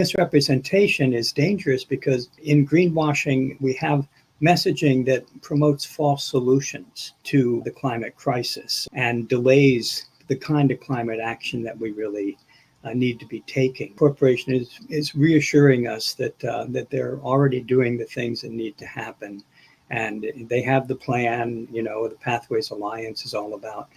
Misrepresentation is dangerous because in greenwashing, we have messaging that promotes false solutions to the climate crisis and delays the kind of climate action that we really need to be taking. Corporation is reassuring us that they're already doing the things that need to happen, and they have the plan. The Pathways Alliance is all about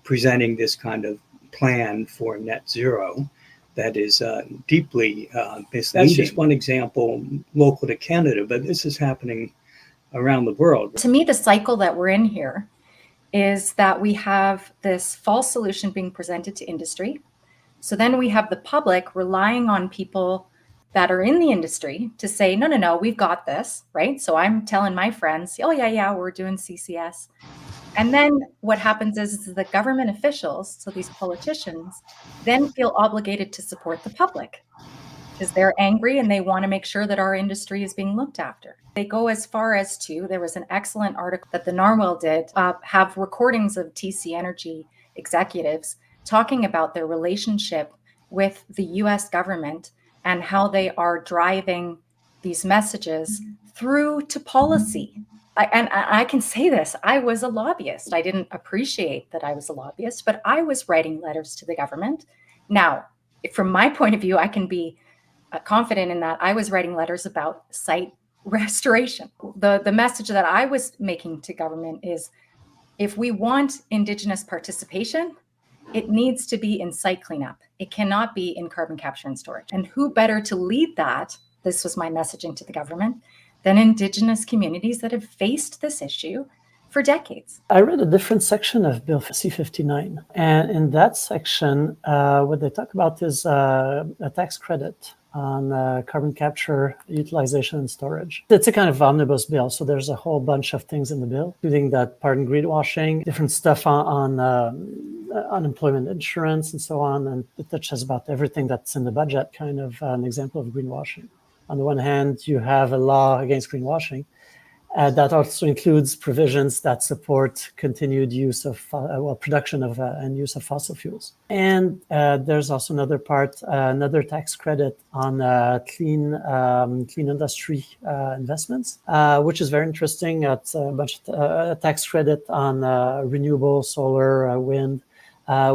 presenting this kind of plan for net zero that is deeply misleading. That's just one example local to Canada, but this is happening around the world. To me, the cycle that we're in here is that we have this false solution being presented to industry. So then we have the public relying on people that are in the industry to say, no, we've got this, right? So I'm telling my friends, oh, yeah, we're doing CCS. And then what happens is the government officials, so these politicians, then feel obligated to support the public because they're angry and they want to make sure that our industry is being looked after. They go as far as to, there was an excellent article that the Narwhal did, have recordings of TC Energy executives talking about their relationship with the US government and how they are driving these messages through to policy. And I can say this, I was a lobbyist. I didn't appreciate that I was a lobbyist, but I was writing letters to the government. Now, from my point of view, I can be confident in that I was writing letters about site restoration. The message that I was making to government is, if we want Indigenous participation, it needs to be in site cleanup. It cannot be in carbon capture and storage. And who better to lead that, this was my messaging to the government, than Indigenous communities that have faced this issue for decades. I read a different section of Bill C-59. And in that section, what they talk about is a tax credit on carbon capture, utilization, and storage. It's a kind of omnibus bill, so there's a whole bunch of things in the bill, including that pardon greenwashing, different stuff on unemployment insurance and so on, and it touches about everything that's in the budget, kind of an example of greenwashing. On the one hand, you have a law against greenwashing that also includes provisions that support continued use of, production of and use of fossil fuels. And there's also another part, another tax credit on clean industry investments, which is very interesting. It's a bunch of tax credit on renewable solar, wind,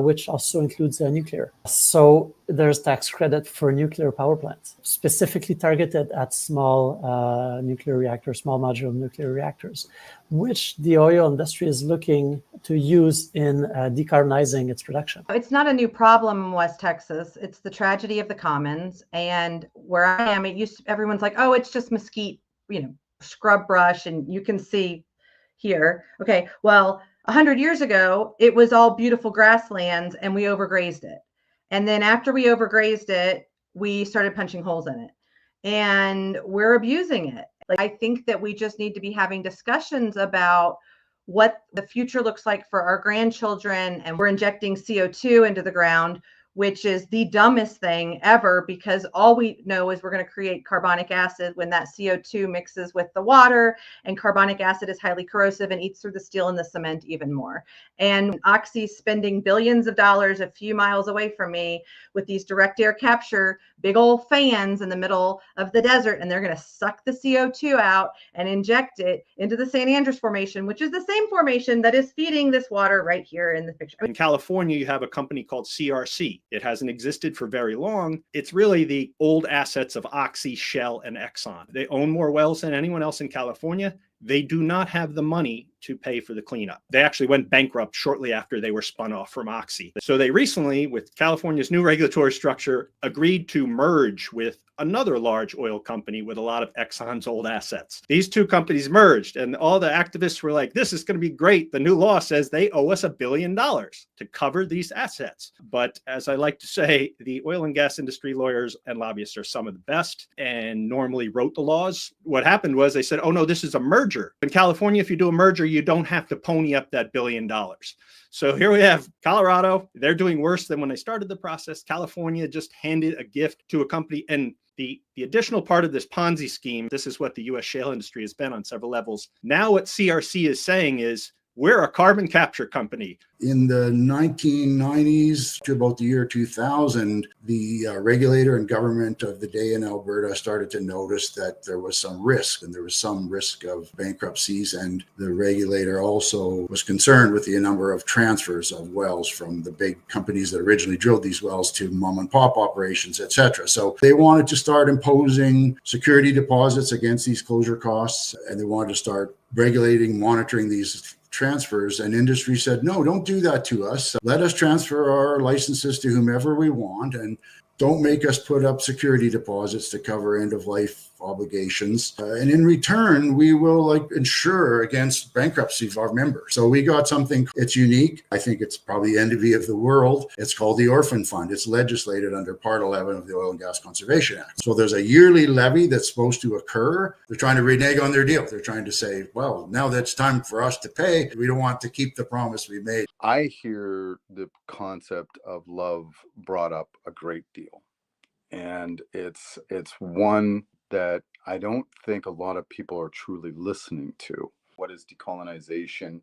which also includes nuclear. So there's tax credit for nuclear power plants, specifically targeted at small nuclear reactors, small modular nuclear reactors, which the oil industry is looking to use in decarbonizing its production. It's not a new problem in West Texas. It's the tragedy of the commons. And where I am, everyone's like, oh, it's just mesquite, scrub brush, and you can see here. Okay, well, 100 years ago, it was all beautiful grasslands and we overgrazed it. And then after we overgrazed it, we started punching holes in it and we're abusing it. I think that we just need to be having discussions about what the future looks like for our grandchildren. And we're injecting CO2 into the ground, which is the dumbest thing ever, because all we know is we're going to create carbonic acid when that CO2 mixes with the water, and carbonic acid is highly corrosive and eats through the steel and the cement even more. And Oxy's spending billions of dollars a few miles away from me with these direct air capture, big old fans in the middle of the desert, and they're going to suck the CO2 out and inject it into the San Andreas Formation, which is the same formation that is feeding this water right here in the picture. In California, you have a company called CRC. It hasn't existed for very long. It's really the old assets of Oxy, Shell, and Exxon. They own more wells than anyone else in California. They do not have the money to pay for the cleanup. They actually went bankrupt shortly after they were spun off from Oxy. So they recently, with California's new regulatory structure, agreed to merge with another large oil company with a lot of Exxon's old assets. These two companies merged, and all the activists were like, this is going to be great. The new law says they owe us $1 billion to cover these assets. But as I like to say, the oil and gas industry lawyers and lobbyists are some of the best and normally wrote the laws. What happened was they said, oh no, this is a merger. In California, if you do a merger, you don't have to pony up that $1 billion. So here we have Colorado. They're doing worse than when they started the process. California just handed a gift to a company. And the additional part of this Ponzi scheme, this is what the U.S. shale industry has been on several levels. Now what CRC is saying is, We're a carbon capture company. In the 1990s to about the year 2000, the regulator and government of the day in Alberta started to notice that there was some risk, and there was some risk of bankruptcies. And the regulator also was concerned with the number of transfers of wells from the big companies that originally drilled these wells to mom and pop operations, etc. So they wanted to start imposing security deposits against these closure costs, and they wanted to start regulating, monitoring these transfers. And industry said, no, don't do that to us. Let us transfer our licenses to whomever we want, and don't make us put up security deposits to cover end of life obligations. And in return, we will insure against bankruptcy of our members. So we got something, it's unique. I think it's probably the envy of the world. It's called the Orphan Fund. It's legislated under Part 11 of the Oil and Gas Conservation Act. So there's a yearly levy that's supposed to occur. They're trying to renege on their deal. They're trying to say, well, now that it's time for us to pay, we don't want to keep the promise we made. I hear the concept of love brought up a great deal. And it's one that I don't think a lot of people are truly listening to. What is decolonization?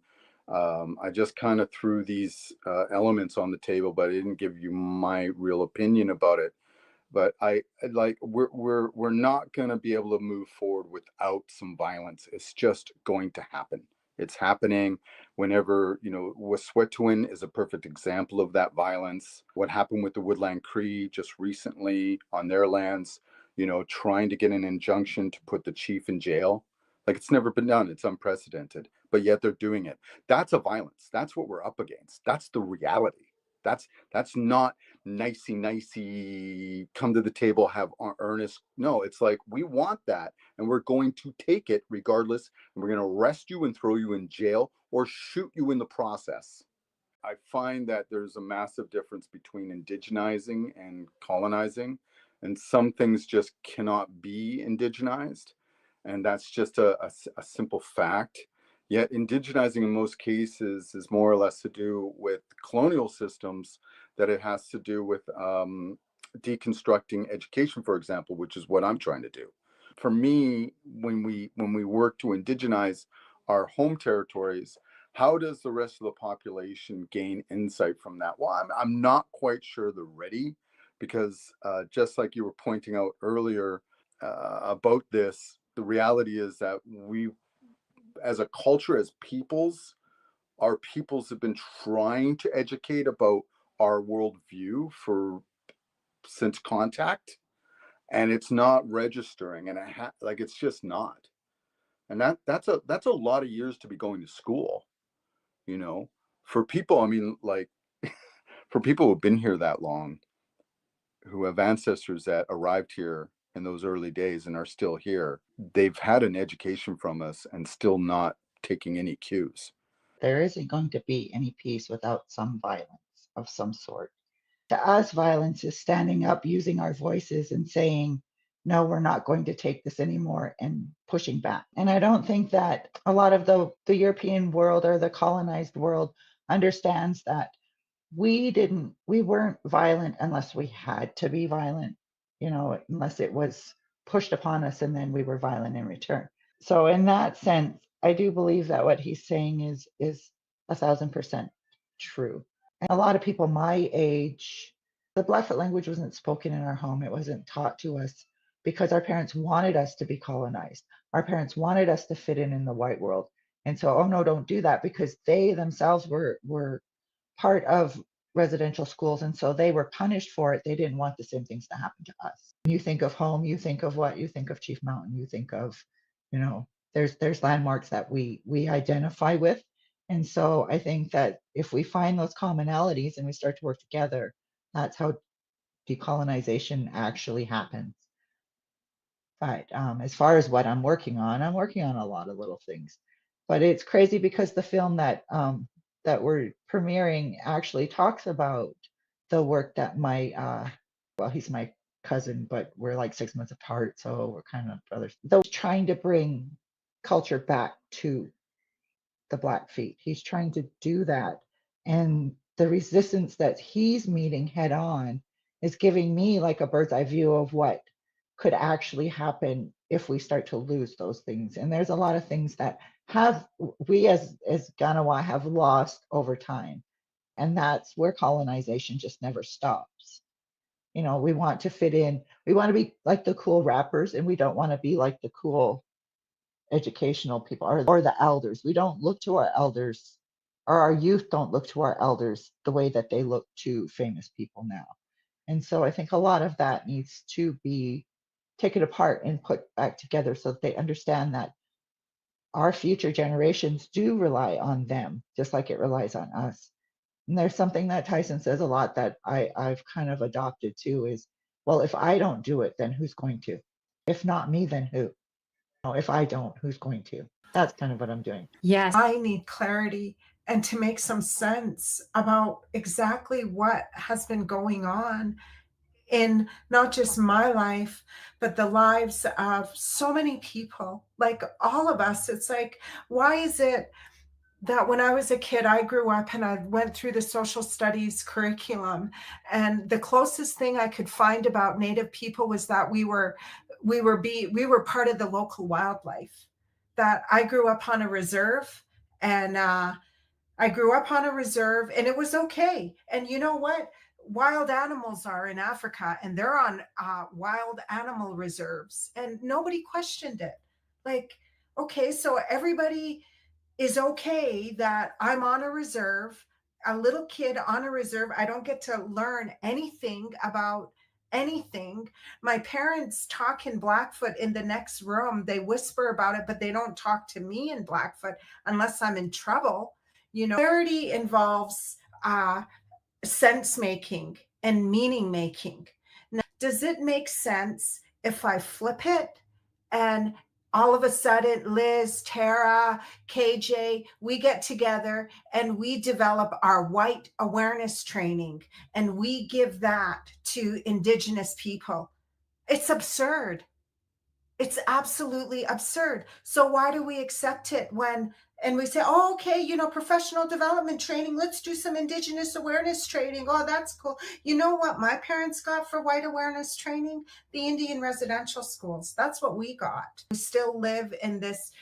I just kind of threw these elements on the table, but I didn't give you my real opinion about it. But we're not going to be able to move forward without some violence. It's just going to happen. It's happening whenever, Wet'suwet'en is a perfect example of that violence. What happened with the Woodland Cree just recently on their lands, trying to get an injunction to put the chief in jail. Like, it's never been done. It's unprecedented, but yet they're doing it. That's a violence. That's what we're up against. That's the reality. That's not nicey, come to the table, have earnest. No, it's like, we want that, and we're going to take it regardless, and we're going to arrest you and throw you in jail or shoot you in the process. I find that there's a massive difference between indigenizing and colonizing, and some things just cannot be indigenized, and that's just a simple fact. Yet indigenizing in most cases is more or less to do with colonial systems, that it has to do with deconstructing education, for example, which is what I'm trying to do. For me, when we work to indigenize our home territories, how does the rest of the population gain insight from that? Well, I'm not quite sure they're ready, because just like you were pointing out earlier about this, the reality is that we, as a culture, as peoples, our peoples have been trying to educate about our worldview since contact, and it's not registering, and it's just not. And that's a lot of years to be going to school, for people. I mean, for people who've been here that long, who have ancestors that arrived here in those early days and are still here, they've had an education from us and still not taking any cues. There isn't going to be any peace without some violence of some sort. To us, violence is standing up, using our voices and saying, no, we're not going to take this anymore, and pushing back. And I don't think that a lot of the European world or the colonized world understands that we weren't violent unless we had to be violent, unless it was pushed upon us, and then we were violent in return. So in that sense, I do believe that what he's saying is 1,000% true. And a lot of people my age, the Blackfoot language wasn't spoken in our home. It wasn't taught to us because our parents wanted us to be colonized. Our parents wanted us to fit in the white world. And so, oh no, don't do that, because they themselves were part of residential schools, and so they were punished for it. They didn't want the same things to happen to us. You think of home, you think of what? You think of Chief Mountain, you think of, there's landmarks that we identify with. And so I think that if we find those commonalities and we start to work together, that's how decolonization actually happens. But as far as what I'm working on a lot of little things. But it's crazy because the film that we're premiering actually talks about the work that my he's my cousin, but we're like 6 months apart, so we're kind of brothers. Though trying to bring culture back to the Blackfeet. He's trying to do that. And the resistance that he's meeting head on is giving me like a bird's eye view of what could actually happen if we start to lose those things. And there's a lot of things that have we as Ganawa have lost over time. And that's where colonization just never stops. You know, we want to fit in. We want to be like the cool rappers, and we don't want to be like the cool educational people or the elders. We don't look to our elders, or our youth don't look to our elders the way that they look to famous people now. And so I think a lot of that needs to be taken apart and put back together so that they understand that our future generations do rely on them, just like it relies on us. And there's something that Tyson says a lot that I've kind of adopted too is, well, if I don't do it, then who's going to? If not me, then who? If I don't, who's going to? That's kind of what I'm doing. Yes. I need clarity and to make some sense about exactly what has been going on in not just my life, but the lives of so many people, like all of us. It's like, why is it that when I was a kid, I grew up and I went through the social studies curriculum, and the closest thing I could find about Native people was that we were part of the local wildlife. That I grew up on a reserve, and and it was okay. And you know what? Wild animals are in Africa, and they're on wild animal reserves, and nobody questioned it. Like, okay, so everybody is okay that I'm on a reserve, a little kid on a reserve. I don't get to learn anything about anything. My parents talk in Blackfoot in the next room. They whisper about it, but they don't talk to me in Blackfoot unless I'm in trouble. You know, clarity involves sense making and meaning making. Now, does it make sense if I flip it and all of a sudden Liz, Tara, KJ, we get together and we develop our white awareness training and we give that to Indigenous people? It's absurd. It's absolutely absurd. So why do we accept it and we say, oh, okay, you know, professional development training, let's do some Indigenous awareness training. Oh, that's cool. You know what my parents got for white awareness training? The Indian residential schools. That's what we got. We still live in this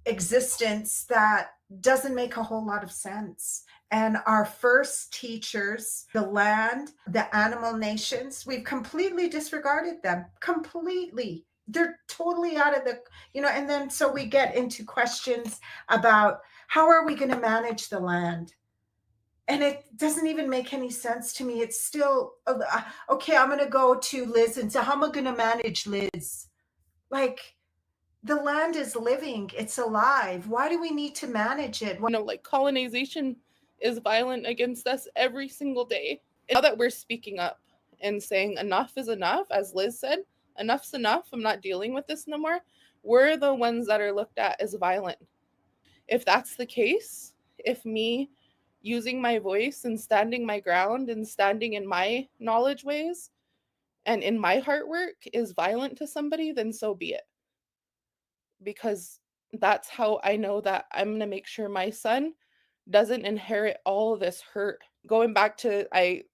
existence that doesn't make a whole lot of sense. And our first teachers, the land, the animal nations, we've completely disregarded them. Completely. They're totally out of the, you know, and then so we get into questions about how are we going to manage the land? And it doesn't even make any sense to me. It's still, okay, I'm going to go to Liz and say, how am I going to manage Liz? Like, the land is living, it's alive. Why do we need to manage it? You know, like colonization is violent against us every single day. And now that we're speaking up and saying enough is enough, as Liz said, enough's enough, I'm not dealing with this no more, we're the ones that are looked at as violent. If that's the case, if me using my voice and standing my ground and standing in my knowledge ways and in my heart work is violent to somebody, then so be it. Because that's how I know that I'm going to make sure my son doesn't inherit all of this hurt. Going back to, I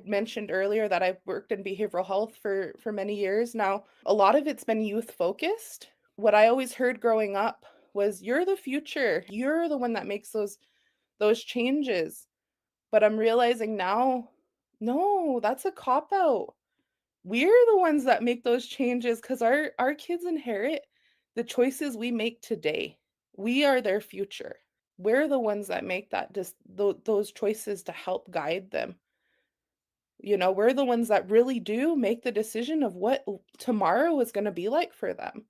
mentioned earlier that I've worked in behavioral health for many years now. A lot of it's been youth focused. What I always heard growing up was, you're the future. You're the one that makes those changes. But I'm realizing now, no, that's a cop-out. We're the ones that make those changes because our kids inherit the choices we make today. We are their future. We're the ones that make those choices to help guide them. You know, we're the ones that really do make the decision of what tomorrow is going to be like for them.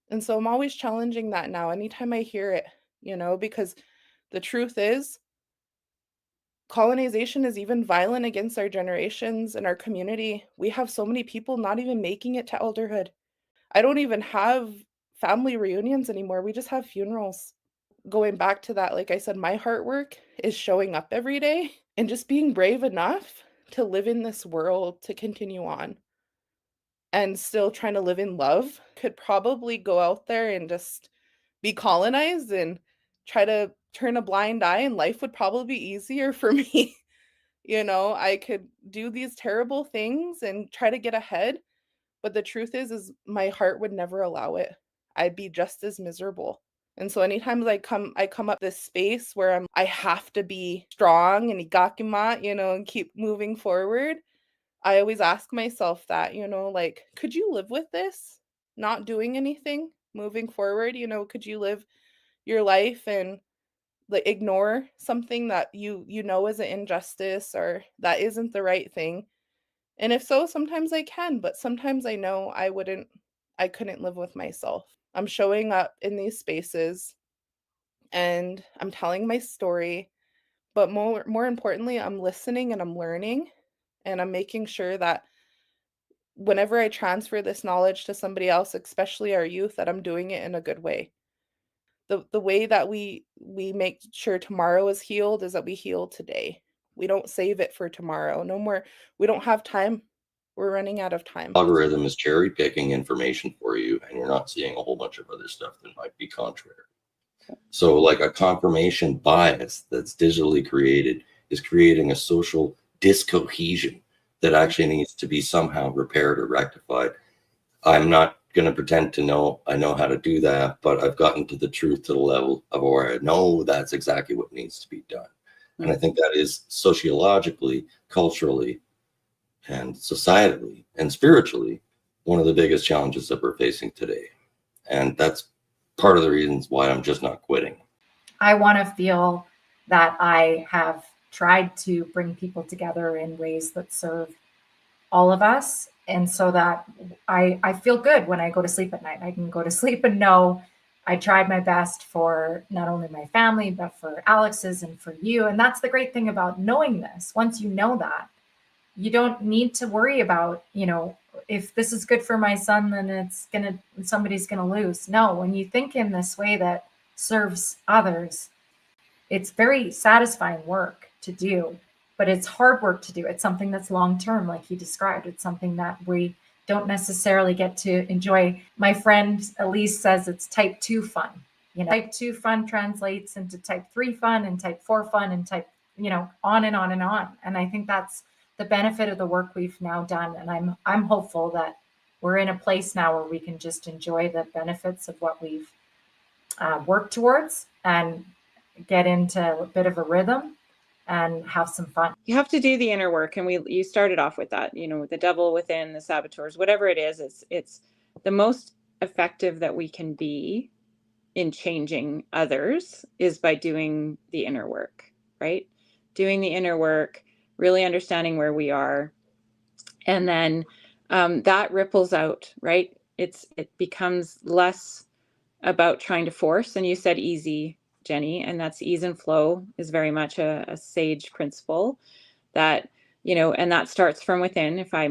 And so I'm always challenging that now, anytime I hear it, you know, because the truth is, colonization is even violent against our generations and our community. We have so many people not even making it to elderhood. I don't even have family reunions anymore. We just have funerals. Going back to that, like I said, my heart work is showing up every day and just being brave enough to live in this world, to continue on and still trying to live in love. Could probably go out there and just be colonized and try to turn a blind eye, and life would probably be easier for me. You know, I could do these terrible things and try to get ahead, But the truth is my heart would never allow it. I'd be just as miserable. And so anytime I come up this space where I have to be strong and igakima, and keep moving forward, I always ask myself that, like, could you live with this? Not doing anything, moving forward, could you live your life and like ignore something that you know is an injustice or that isn't the right thing? And if so, sometimes I can, but sometimes I know I couldn't live with myself. I'm showing up in these spaces and I'm telling my story, but more importantly, I'm listening and I'm learning, and I'm making sure that whenever I transfer this knowledge to somebody else, especially our youth, that I'm doing it in a good way. The way that we make sure tomorrow is healed is that we heal today. We don't save it for tomorrow. No more. We don't have time. We're running out of time. Algorithm is cherry picking information for you, and you're not seeing a whole bunch of other stuff that might be contrary. So like a confirmation bias that's digitally created is creating a social discohesion that actually needs to be somehow repaired or rectified. I'm not going to pretend to know I know how to do that, but I've gotten to the truth to the level of where I know that's exactly what needs to be done. And I think that is sociologically, culturally, and societally and spiritually one of the biggest challenges that we're facing today. And that's part of the reasons why I'm just not quitting. I want to feel that I have tried to bring people together in ways that serve all of us. And so that I feel good when I go to sleep at night. I can go to sleep and know I tried my best for not only my family, but for Alex's and for you. And that's the great thing about knowing this. Once you know that, you don't need to worry about, if this is good for my son, then somebody's gonna lose. No, when you think in this way that serves others, it's very satisfying work to do, but it's hard work to do. It's something that's long-term, like you described. It's something that we don't necessarily get to enjoy. My friend Elise says it's type 2 fun. Type 2 fun translates into type 3 fun and type 4 fun and type, on and on and on. And I think that's the benefit of the work we've now done. And I'm hopeful that we're in a place now where we can just enjoy the benefits of what we've worked towards and get into a bit of a rhythm and have some fun. You have to do the inner work, and you started off with that, the devil within, the saboteurs, whatever it is, it's the most effective that we can be in changing others is by doing the inner work, right? Doing the inner work, really understanding where we are, and then that ripples out, right? It becomes less about trying to force, and you said easy, Jenny, and that's ease and flow is very much a sage principle that, and that starts from within. If I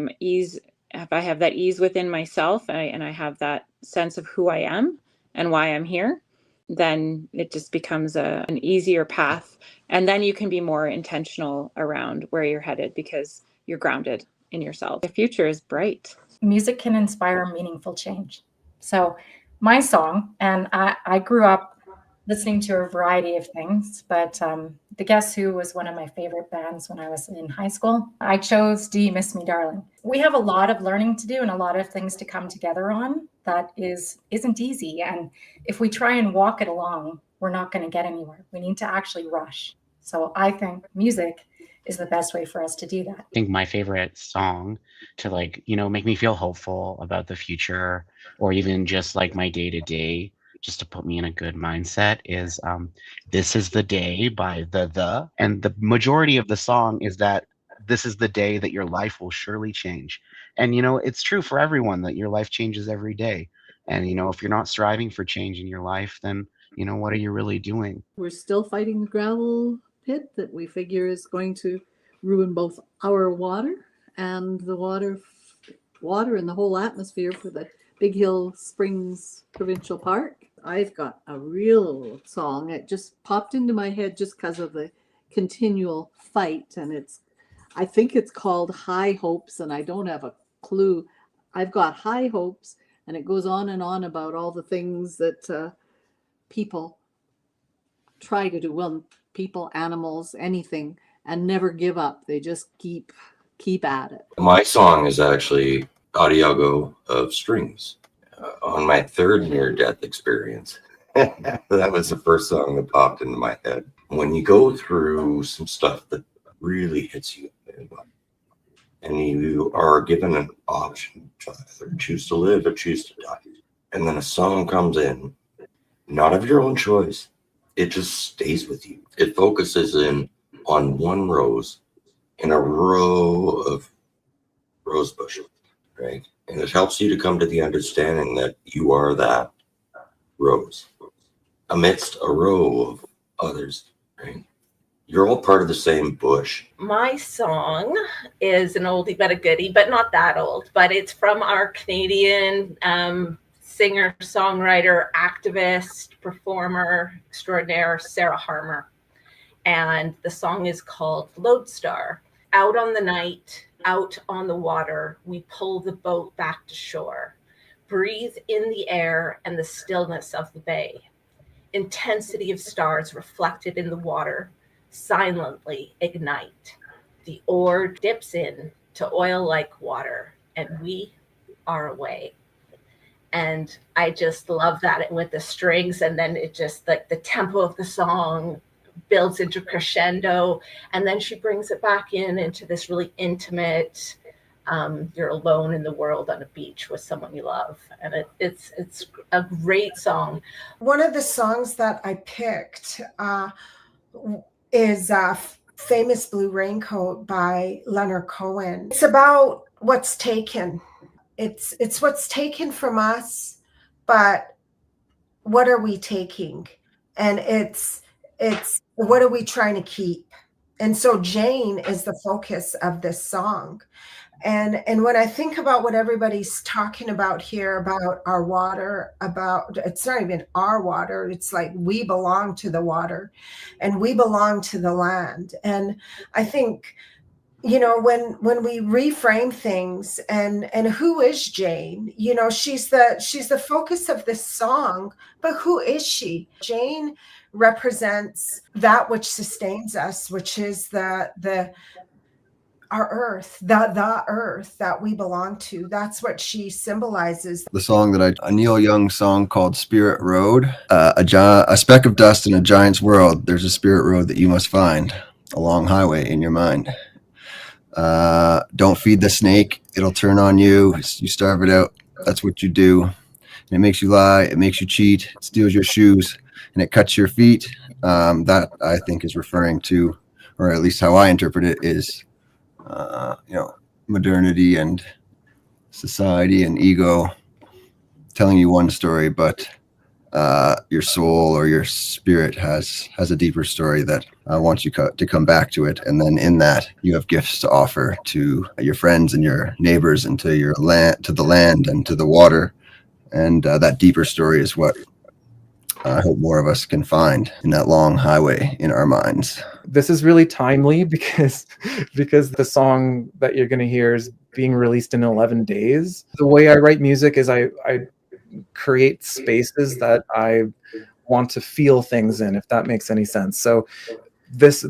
have that ease within myself and I have that sense of who I am and why I'm here, then it just becomes an easier path. And then you can be more intentional around where you're headed because you're grounded in yourself. The future is bright. Music can inspire meaningful change. So my song, and I grew up listening to a variety of things, but the Guess Who was one of my favorite bands when I was in high school. I chose Do You Miss Me, Darling? We have a lot of learning to do and a lot of things to come together on that isn't easy. And if we try and walk it along, we're not going to get anywhere. We need to actually rush. So I think music is the best way for us to do that. I think my favorite song to make me feel hopeful about the future, or even just like my day to day, just to put me in a good mindset, is This Is the Day by the. And the majority of the song is that this is the day that your life will surely change. And, it's true for everyone that your life changes every day. And, if you're not striving for change in your life, then, what are you really doing? We're still fighting the gravel pit that we figure is going to ruin both our water and the water and the whole atmosphere for the Big Hill Springs Provincial Park. I've got a real song. It just popped into my head just because of the continual fight. And I think it's called High Hopes, and I don't have a clue. I've got high hopes, and it goes on and on about all the things that people try to do. Well, people, animals, anything, and never give up. They just keep at it. My song is actually Adiago of strings. On my third near-death experience, that was the first song that popped into my head. When you go through some stuff that really hits you, and you are given an option to either choose to live or choose to die, and then a song comes in, not of your own choice, it just stays with you. It focuses in on one rose in a row of rose bushes, right? And it helps you to come to the understanding that you are that rose amidst a row of others, right? You're all part of the same bush. My song is an oldie but a goodie, but not that old. But it's from our Canadian singer, songwriter, activist, performer extraordinaire, Sarah Harmer. And the song is called Lodestar. Out on the night, out on the water, we pull the boat back to shore. Breathe in the air and the stillness of the bay. Intensity of stars reflected in the water silently ignite. The oar dips in to oil like water, and we are away. And I just love that with the strings, and then it just like the tempo of the song builds into crescendo, and then she brings it back into this really intimate, you're alone in the world on a beach with someone you love, and it's a great song. One of the songs that I picked is Famous Blue Raincoat by Leonard Cohen. It's about what's taken. It's what's taken from us, but what are we taking? And it's what are we trying to keep? And so Jane is the focus of this song. And when I think about what everybody's talking about here, about our water, about it's not even our water, it's like we belong to the water and we belong to the land. And I think, you know, when we reframe things and who is Jane? You know, she's the focus of this song, but who is she? Jane represents that which sustains us, which is our earth, the earth that we belong to. That's what she symbolizes. The song a Neil Young song called Spirit Road. A speck of dust in a giant's world. There's a spirit road that you must find. A long highway in your mind. Don't feed the snake. It'll turn on you. You starve it out. That's what you do. And it makes you lie. It makes you cheat. It steals your shoes. And it cuts your feet. That I think is referring to, or at least how I interpret it, is modernity and society and ego telling you one story, but your soul or your spirit has a deeper story that wants you to come back to it. And then in that, you have gifts to offer to your friends and your neighbors and to your land, to the land and to the water. And that deeper story is what I hope more of us can find in that long highway in our minds. This is really timely because the song that you're going to hear is being released in 11 days. The way I write music is I create spaces that I want to feel things in, if that makes any sense. So this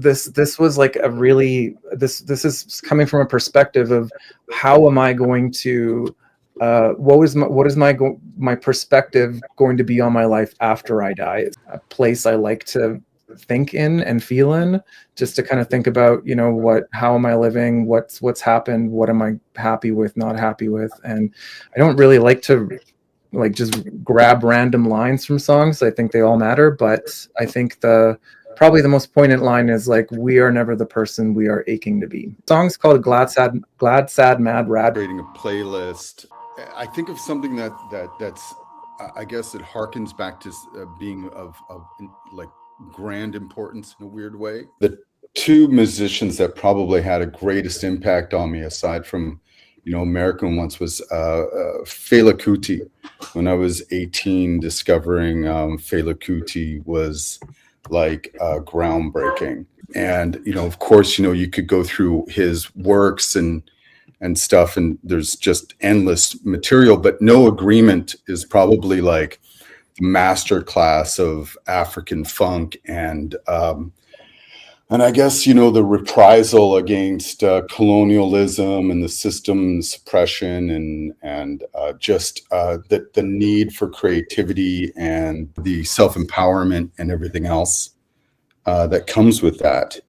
was like a really, this is coming from a perspective of how am I going to what is my perspective going to be on my life after I die? It's a place I like to think in and feel in, just to kind of think about, how am I living? What's happened? What am I happy with, not happy with? And I don't really like to just grab random lines from songs. I think they all matter, but I think probably the most poignant line is we are never the person we are aching to be. The song's called Glad, Sad, Mad, Rad. Creating a playlist. I think of something that's I guess it harkens back to being of grand importance in a weird way. The two musicians that probably had a greatest impact on me, aside from American ones, was Fela Kuti. When I was 18, discovering Fela Kuti was groundbreaking. And of course, you could go through his works and stuff, and there's just endless material, but No Agreement is probably the master class of African funk. And And I guess, you know, the reprisal against colonialism and the system suppression and just the need for creativity and the self-empowerment and everything else that comes with that.